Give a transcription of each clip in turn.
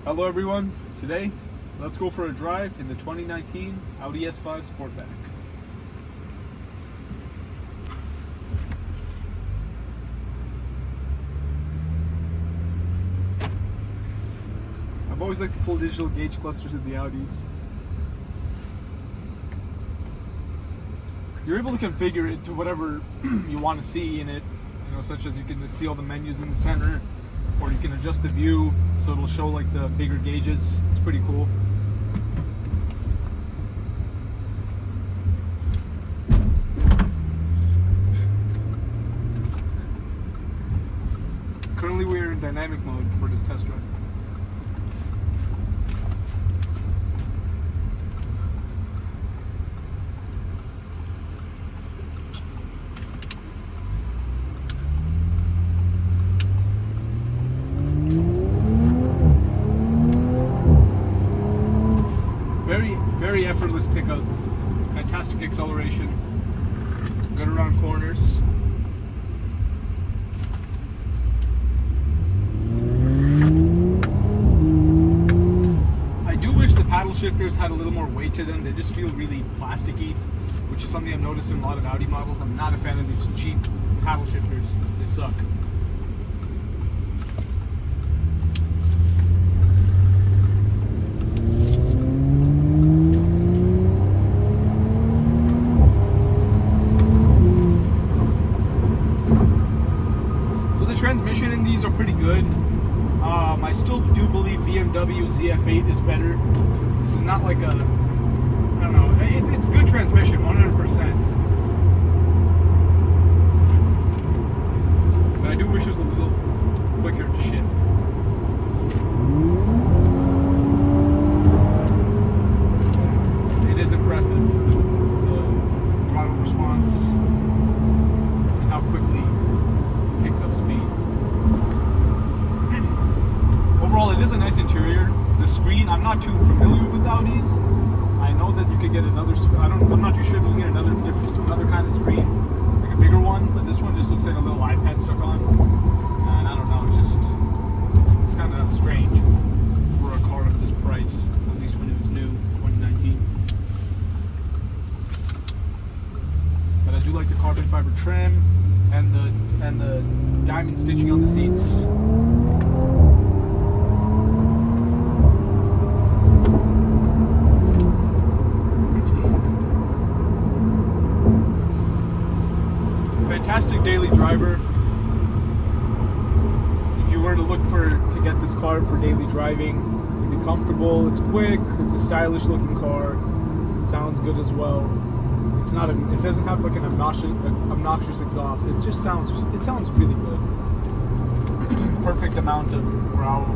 Hello everyone, today let's go for a drive in the 2019 Audi S5 Sportback. I've always liked the full digital gauge clusters of the Audis. You're able to configure it to whatever you want to see in it, such as you can just see all the menus in the center, or you can adjust the view so it'll show like the bigger gauges. It's pretty cool. Currently we're in dynamic mode for this test drive. Very effortless pickup, fantastic acceleration, good around corners. I do wish the paddle shifters had a little more weight to them. They just feel really plasticky, which is something I've noticed in a lot of Audi models. I'm not a fan of these cheap paddle shifters. They suck. Transmission in these are pretty good. I still do believe BMW ZF8 is better. This is not like a, I don't know, it's good transmission, 100%. But I do wish it was a little quicker to shift. It is impressive, the throttle response and how quickly it picks up speed. Overall, it is a nice interior. The screen, I'm not too familiar with Audis. I know that you could get another. I'm not too sure if you can get another kind of screen, like a bigger one. But this one just looks like a little iPad stuck on, and I don't know. It's kind of strange for a car of this price, at least when it was new, 2019. But I do like the carbon fiber trim and the diamond stitching on the seats. Fantastic daily driver. If you were to look to get this car for daily driving, it'd be comfortable, it's quick, it's a stylish looking car, sounds good as well. It doesn't have like an obnoxious exhaust. It sounds really good. Perfect amount of growl.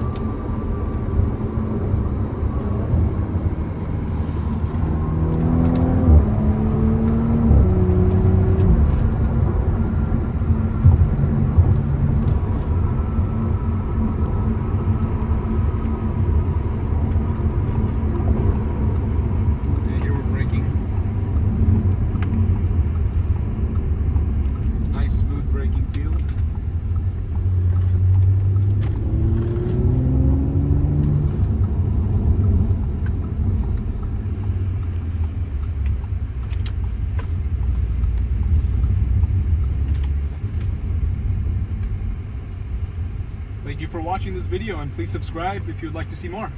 Thank you for watching this video, and please subscribe if you would like to see more.